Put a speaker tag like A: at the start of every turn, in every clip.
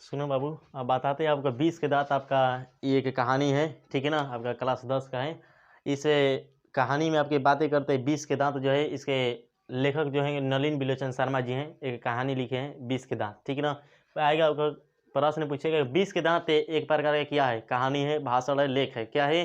A: सुनो बाबू, अब बताते हैं आपका 20 के दांत। आपका ये एक कहानी है, ठीक है ना, आपका क्लास 10 का है। इस कहानी में आपकी बातें करते हैं 20 के दांत जो है, इसके लेखक जो हैं नलिन बिलोचन शर्मा जी हैं। एक कहानी लिखे हैं 20 के दांत, ठीक है ना। तो आएगा आपका प्रश्न पूछेगा 20 के दांत एक प्रकार का क्या है? कहानी है, भाषण है, लेख है, क्या है?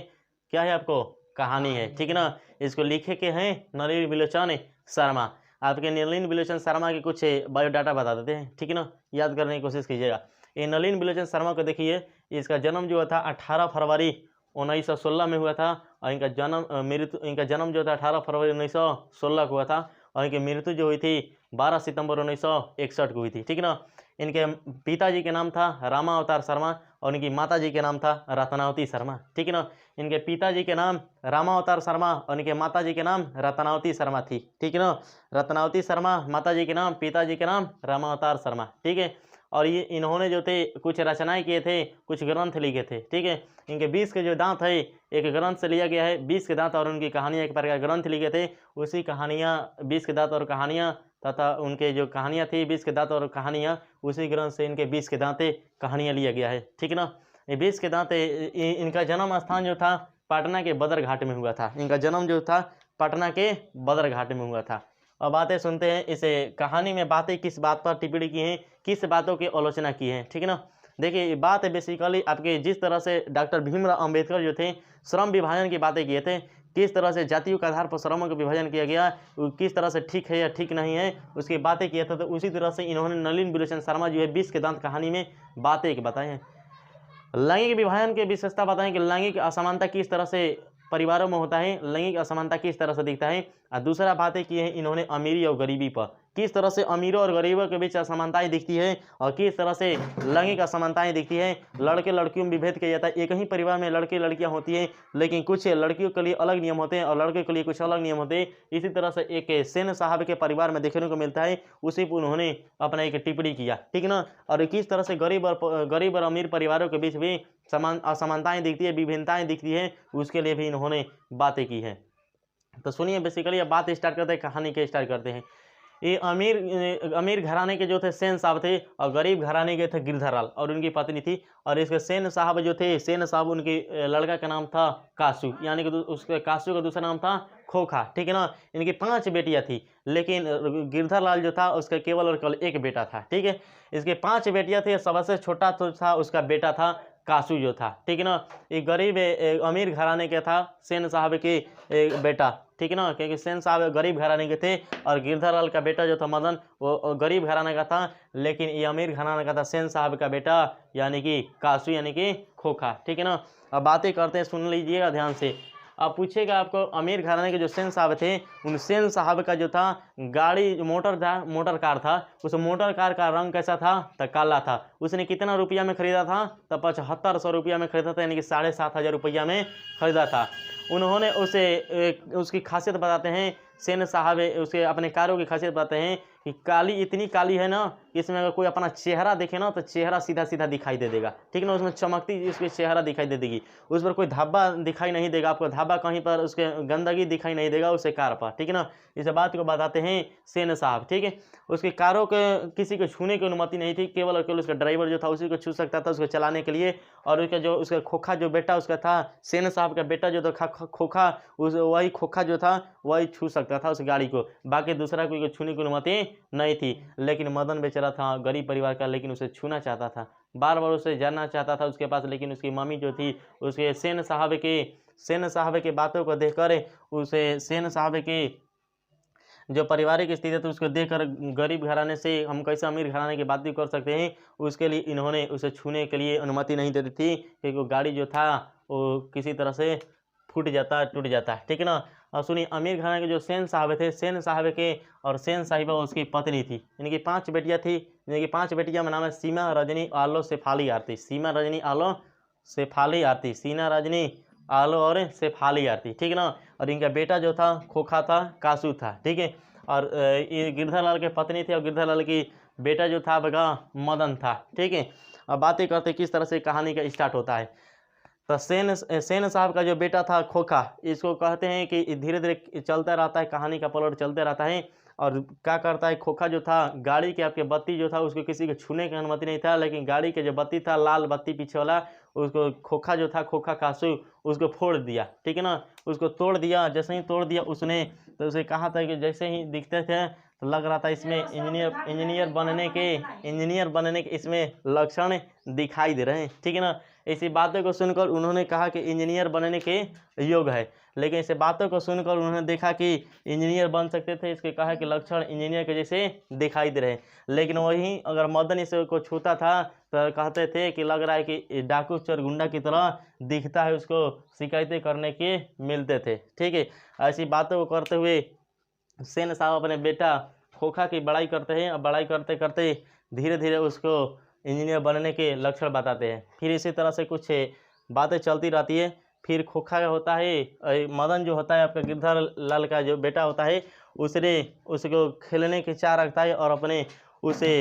A: क्या है आपको? कहानी है, ठीक है ना। इसको लिखे के हैं नलिन बिलोचन शर्मा। आपके नलिन बिलोचन शर्मा के कुछ बायोडाटा बता देते हैं, ठीक है ना, याद करने की कोशिश कीजिएगा। ये नलिन बिलोचन शर्मा को देखिए, इसका जन्म जो था 18 फरवरी 1916 में हुआ था। और इनका जन्म जो था 18 फरवरी 1916 को हुआ था। और इनकी मृत्यु जो हुई थी 12 सितंबर 1961 को हुई थी, ठीक है ना। इनके पिताजी के नाम था रामा अवतार शर्मा और इनकी माता जी के नाम था रत्नावती शर्मा, ठीक है ना। इनके पिताजी के नाम रामा अवतार शर्मा और इनके माता जी के नाम रत्नावती शर्मा थी, ठीक है ना। रत्नावती शर्मा माता जी के नाम, पिताजी के नाम रामा अवतार शर्मा, ठीक है। और ये इन्होंने जो थे कुछ रचनाएं किए थे, कुछ ग्रंथ लिखे थे, ठीक है। इनके 20 के जो दांत है एक ग्रंथ से लिया गया है, 20 के दांत और उनकी कहानियां एक प्रकार ग्रंथ लिखे थे। उसी कहानियां 20 के दांत और कहानियां तथा उनके जो कहानियां थी 20 के दांत और कहानियां, उसी ग्रंथ से इनके 20 के दांत कहानियां लिया गया है, ठीक है ना। ये 20 के दांत इनका जन्म स्थान जो था पटना के बदरघाट में हुआ था। इनका जन्म जो था पटना के बदरघाट में हुआ था। और बातें सुनते हैं, इस कहानी में बातें किस बात पर टिप्पणी की हैं, किस बातों की आलोचना की है, ठीक है ना। देखिए ये बात है बेसिकली आपके, जिस तरह से डॉक्टर भीमराव अंबेडकर जो थे श्रम विभाजन की बातें किए थे, किस तरह से जातियों के आधार पर श्रमों का विभाजन किया गया, किस तरह से ठीक है या ठीक नहीं है, उसकी बातें किए थे। तो उसी तरह से इन्होंने नलिन बिलोचन शर्मा जो है 20 के दांत कहानी में बातें बताई हैं। लैंगिक विभाजन की विशेषता बताएं कि लैंगिक असमानता किस तरह से परिवारों में होता है, लैंगिक असमानता किस तरह से दिखता है। और दूसरा बातें की है इन्होंने अमीरी और गरीबी पर, किस तरह से अमीरों और गरीबों के बीच असमानताएं दिखती है और किस तरह से लैंगिक असमानताएं दिखती है। लड़के लड़कियों में विभेद किया जाता है, एक ही परिवार में लड़के लड़कियां होती हैं, लेकिन कुछ लड़कियों के लिए अलग नियम होते हैं और लड़के के लिए कुछ अलग नियम होते हैं। इसी तरह से एक सेन साहब के परिवार में देखने को मिलता है, उसी पर उन्होंने अपना एक टिप्पणी किया, ठीक है ना। और किस तरह से गरीब और अमीर परिवारों के बीच भी असमानताएं दिखती है, विभिन्नताएं दिखती है, उसके लिए भी इन्होंने बातें की है। तो सुनिए बेसिकली अब बात स्टार्ट करते हैं, कहानी के स्टार्ट करते हैं। ये अमीर घराने के जो थे सेन साहब थे और गरीब घराने के थे गिरधरलाल और उनकी पत्नी थी। और इसके सेन साहब जो थे, सेन साहब उनके लड़का का नाम था कासू, यानी कि उसके कासू का दूसरा नाम था खोखा, ठीक है ना। इनकी 5 बेटियां थी, लेकिन गिरधरलाल जो था उसका केवल और केवल एक बेटा था, ठीक है। इसके 5 बेटियां थी, सबसे छोटा तो था उसका बेटा था कासू जो था, ठीक है ना। एक गरीब अमीर घराने के था सेन साहब के बेटा, ठीक है ना, क्योंकि सेन साहब गरीब घराने के थे और गिरधरलाल का बेटा जो था मदन वो गरीब घराने का था, लेकिन ये अमीर घराने का था सेन साहब का बेटा यानी कि कासू यानी कि खोखा, ठीक है ना। अब बातें करते हैं, सुन लीजिएगा ध्यान से। अब पूछेगा आपको अमीर घराने के जो सेन साहब थे, उन सेन साहब का जो था गाड़ी मोटर कार था, उस मोटर कार का रंग कैसा था? तो काला था। उसने कितना रुपया में खरीदा था? तो 7500 रुपया में खरीदा था, यानी कि 7500 रुपया में खरीदा था। उन्होंने उसकी खासियत बताते हैं सेन साहब, उसके अपने कारों की खासियत बताते हैं कि काली इतनी काली है ना, इसमें अगर कोई अपना चेहरा देखे ना तो चेहरा सीधा सीधा दिखाई दे देगा, ठीक है ना। उसमें चमकती उसकी चेहरा दिखाई दे देगी, उस पर कोई धब्बा दिखाई नहीं देगा आपको, धब्बा कहीं पर उसके गंदगी दिखाई नहीं देगा उससे कार पर, ठीक है ना। इस बात को बताते हैं सेन साहब, ठीक है। उसके कारों के किसी को छूने की अनुमति नहीं थी, केवल और केवल उसका ड्राइवर जो था उसी को छू सकता था उसको चलाने के लिए। और उसका खोखा जो बेटा उसका था, सेन साहब का बेटा जो था खोखा, वही खोखा जो था वही छू सकता था उस गाड़ी को, बाकी दूसरा कोई छूने की अनुमति नहीं थी। लेकिन मदन बेचारा था गरीब परिवार का, लेकिन उसे छूना चाहता था, बार बार उसे जाना चाहता था उसके पास, लेकिन उसकी मम्मी जो थी उसके सेन साहब के बातों को देखकर, उसे सेन साहब के जो पारिवारिक स्थिति थी उसको देखकर, गरीब घराने से हम कैसे अमीर घराने की बात भी कर सकते हैं, उसके लिए इन्होंने उसे छूने के लिए अनुमति नहीं देती थी, क्योंकि वो गाड़ी जो था वो किसी तरह से फूट जाता टूट जाता, ठीक है ना। और सुनिए अमीर घराने के जो सेन साहब थे, सेन साहब के और सेन साहिबा उसकी पत्नी थी, इनकी 5 बेटियां थी, जिनकी 5 बेटियां का नाम है सीमा रजनी आलो शेफाली आरती, सीमा रजनी आलो शेफाली आरती, सीमा रजनी आलो और शेफाली आरती, ठीक है ना। और इनका बेटा जो था खोखा था, कासू था, ठीक है। और ये गिरधरलाल के पत्नी थी और गिरधरलाल की बेटा जो था बगा मदन था, ठीक है। अब बातें करते किस तरह से कहानी का स्टार्ट होता है। तो सेन साहब का जो बेटा था खोखा, इसको कहते हैं कि धीरे धीरे चलता रहता है, कहानी का पलट चलते रहता है। और क्या करता है, खोखा जो था गाड़ी के आपके बत्ती जो था उसको किसी को छूने की अनुमति नहीं था, लेकिन गाड़ी के जो बत्ती था लाल बत्ती पीछे वाला, उसको खोखा जो था, खोखा कासू, उसको फोड़ दिया, ठीक है ना, उसको तोड़ दिया। जैसे ही तोड़ दिया उसने, तो उसे कहा था कि जैसे ही दिखते थे तो लग रहा था इसमें इंजीनियर बनने के इसमें लक्षण दिखाई दे रहे हैं, ठीक है ना। इसी बातों को सुनकर उन्होंने कहा कि इंजीनियर बनने के योग है, लेकिन इस बातों को सुनकर उन्होंने देखा कि इंजीनियर बन सकते थे, इसके कहा कि लक्षण इंजीनियर के जैसे दिखाई दे रहे। लेकिन वहीं अगर मदन इसे को छूता था तो कहते थे कि लग रहा है कि डाकू चोर गुंडा की तरह दिखता है, उसको शिकायतें करने के मिलते थे, ठीक है। ऐसी बातों को करते हुए सेन साहब अपने बेटा खोखा की बड़ाई करते हैं, और बड़ाई करते करते धीरे धीरे उसको इंजीनियर बनने के लक्षण बताते हैं। फिर इसी तरह से कुछ बातें चलती रहती है। फिर खोखा होता है, मदन जो होता है आपका गिरधर लाल का जो बेटा होता है, उसको खेलने की चाह रखता है और अपने उसे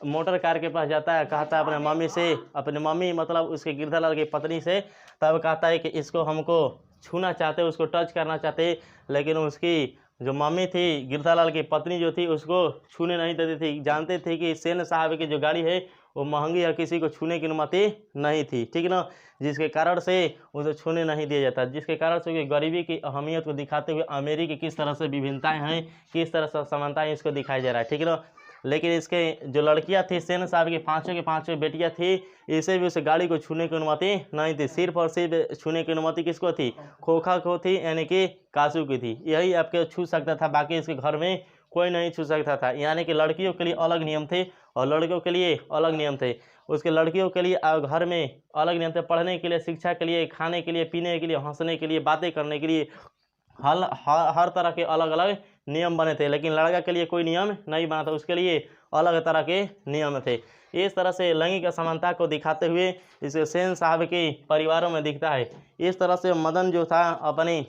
A: मोटर कार के पास जाता है, कहता है अपने मम्मी से, अपनी मम्मी मतलब उसके गिरधर लाल की पत्नी से, तब कहता है कि इसको हमको छूना चाहते, उसको टच करना चाहते, लेकिन उसकी जो मम्मी थी, गिरधर लाल की पत्नी जो थी, उसको छूने नहीं देती थी। जानते थे कि सेन साहब की जो गाड़ी है वो महंगी है, किसी को छूने की अनुमति नहीं थी, ठीक है ना, जिसके कारण से उसे छूने नहीं दिया जाता, जिसके कारण से गरीबी की अहमियत को दिखाते हुए अमीरी की किस तरह से विभिन्नताएं हैं, किस तरह से समानताएं इसको दिखाया जा रहा है, ठीक है ना। लेकिन इसके जो लड़कियां थी, सेन साहब की पांचों बेटियां थी, इसे भी उस गाड़ी को छूने की अनुमति नहीं थी। सिर्फ और सिर्फ छूने की अनुमति किसको थी, खोखा को थी, यानी कि कासू की थी। यही आपके छू सकता था, बाकी इसके घर में कोई नहीं छू सकता था। यानी कि लड़कियों के लिए अलग नियम थे और लड़कों के लिए अलग नियम थे। उसके लड़कियों के लिए घर में अलग नियम थे, पढ़ने के लिए, शिक्षा के लिए, खाने के लिए, पीने के लिए, हंसने के लिए, बातें करने के लिए, हर तरह के अलग अलग नियम बने थे। लेकिन लड़का के लिए कोई नियम नहीं बना था, उसके लिए अलग तरह के नियम थे। इस तरह से लैंगिक असमानता को दिखाते हुए इसे सेन साहब के परिवारों में दिखता है। इस तरह से मदन जो था अपनी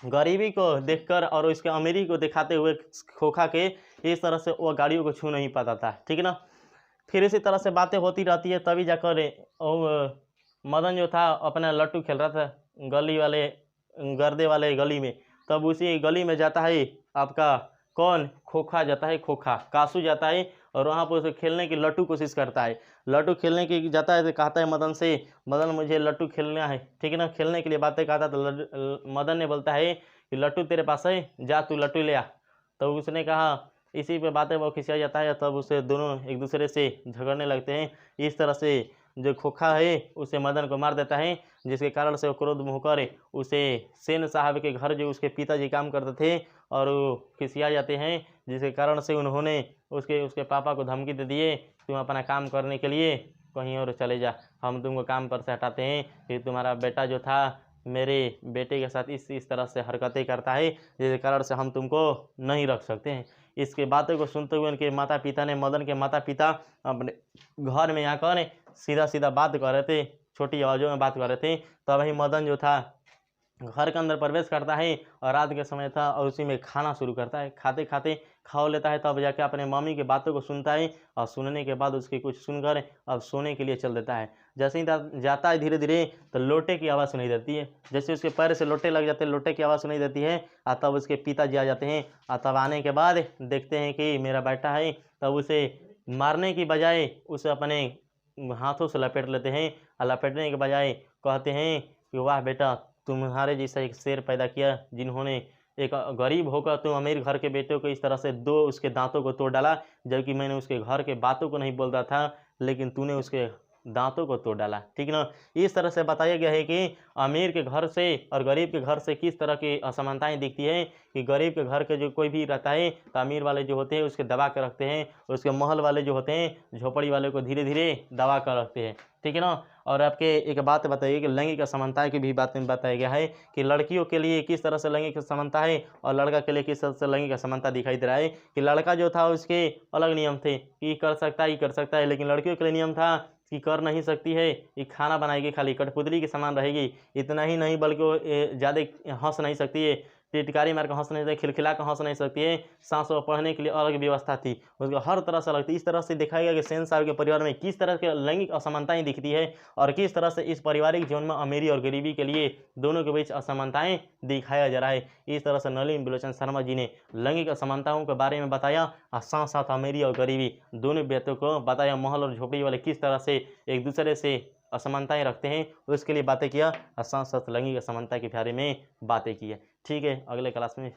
A: गरीबी को देखकर और उसके अमीरी को दिखाते हुए खोखा के, इस तरह से वह गाड़ियों को छू नहीं पाता था, ठीक है ना। फिर इसी तरह से बातें होती रहती है, तभी जाकर मदन जो था अपना लट्टू खेल रहा था गली वाले गर्दे वाले गली में, तब उसी गली में जाता है आपका कौन, खोखा जाता है, खोखा कासू जाता है और वहाँ पर उसे खेलने की लट्टू कोशिश करता है। लट्टू खेलने की जाता है तो कहता है मदन से, मदन मुझे लट्टू खेलना है, ठीक है ना, खेलने के लिए बातें कहता है। तो मदन ने बोलता है कि लट्टू तेरे पास है, जा तू लट्टू ले आ। तो उसने कहा, इसी पे बातें वो खिंचा जाता है, तब उसे दोनों एक दूसरे से झगड़ने लगते हैं। इस तरह से जो खोखा है उसे मदन को मार देता है, जिसके कारण से वो क्रोध में होकर उसे सेन साहब के घर, जो उसके पिताजी काम करते थे, और वो खिसिया जाते हैं, जिसके कारण से उन्होंने उसके पापा को धमकी दे दिए, तुम अपना काम करने के लिए कहीं और चले जा, हम तुमको काम पर से हटाते हैं, कि तुम्हारा बेटा जो था मेरे बेटे के साथ इस तरह से हरकतें करता है, जिसके कारण से हम तुमको नहीं रख सकते हैं। इसके बातों को सुनते हुए उनके माता पिता ने, मदन के माता पिता अपने घर में आकर सीधा सीधा बात कर रहे थे, छोटी आवाज़ों में बात कर रहे थे। तब वही मदन जो था घर के अंदर प्रवेश करता है, और रात के समय था, और उसी में खाना शुरू करता है, खाते खाते खा लेता है। तब जाके अपने मम्मी की बातों को सुनता है, और सुनने के बाद उसकी कुछ सुनकर अब सोने के लिए चल देता है। जैसे ही जाता है धीरे धीरे, तो लोटे की आवाज़ सुनाई देती है, जैसे उसके पैर से लोटे लग जाते हैं, लोटे की आवाज़ सुनाई देती है। और तब उसके पिताजी आ जाते हैं, और तब आने के बाद देखते हैं कि मेरा बेटा है, तब उसे मारने की बजाय उसे अपने हाथों से लपेट लेते हैं, और लपेटने के बजाय कहते हैं कि वाह बेटा, तुम्हारे जैसा एक शेर पैदा किया, जिन्होंने एक गरीब होकर तुम अमीर घर के बेटे को इस तरह से दो उसके दांतों को तोड़ डाला, जबकि मैंने उसके घर के बातों को नहीं बोल रहा था, लेकिन तूने उसके दांतों को तोड़ डाला, ठीक ना। इस तरह से बताया गया है कि अमीर के घर से और गरीब के घर से किस तरह की असमानताएं दिखती है, कि गरीब के घर के जो कोई भी रहता है तो अमीर वाले जो होते हैं उसके दबा कर रखते हैं, उसके महल वाले जो होते हैं झोपड़ी वाले को धीरे धीरे दबा कर रखते हैं, ठीक है ना। और आपके एक बात बताइए कि लैंगिक असमानता की भी बात में बताया गया है कि लड़कियों के लिए किस तरह से लैंगिक असमानता है और लड़का के लिए किस तरह से लैंगिक असमानता दिखाई दे रहा है। कि लड़का जो था उसके अलग नियम थे कि कर सकता है, लेकिन लड़कियों के लिए नियम था कि कर नहीं सकती है, ये खाना बनाएगी, खाली कठपुतली के समान रहेगी। इतना ही नहीं बल्कि वो ज़्यादा हंस नहीं सकती है, टिटकारी मार के हंस नहीं सकती, खिलखिला कर हंस नहीं सकती है, सांस और पढ़ने के लिए अलग व्यवस्था थी, उसको हर तरह से अलग थी। इस तरह से दिखाया गया कि सेन साहब के परिवार में किस तरह के लैंगिक असमानताएं दिखती है और किस तरह से इस पारिवारिक जीवन में अमीरी और गरीबी के लिए दोनों के बीच असमानताएं दिखाया जा रहा है। इस तरह से नलिन बिलोचन शर्मा जी ने लैंगिक असमानताओं के बारे में बताया और साथ साथ अमीरी और गरीबी दोनों व्यक्तियों को बताया, महल और झोपड़ी वाले किस तरह से एक दूसरे से असमानताएं रखते हैं उसके लिए बातें किया और साथ साथ लैंगिक असमानता के बारे में बातें की है। ठीक है, अगले क्लास में